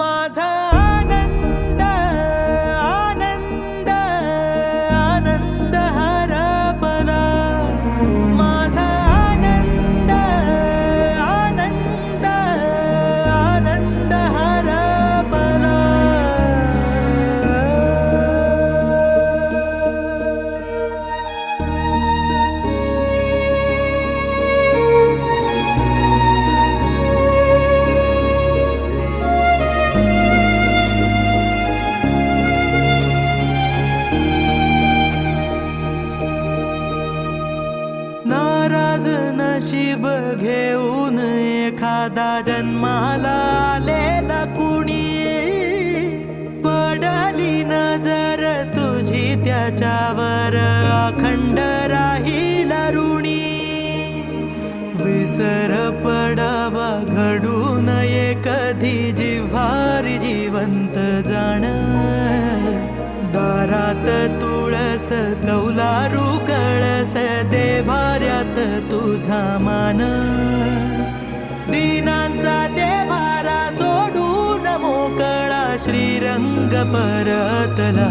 माझा आनंद आनंद आनंद हरपला, माझा आनंद आनंद आनंद हरपला. नाराज नशीब घेऊन एखादा जन्माला आलेला कुणी, पडली नजर तुझी त्याच्यावर अखंड राहील ऋणी. विसर पडावा घडू नये कधी जिव्हारी जिवंत जाण, दारात तुळस कौलारू कळस देवाऱ्यात तुझा मान. दीनांचा देवारा सोडून मोकळा श्रीरंग परतला.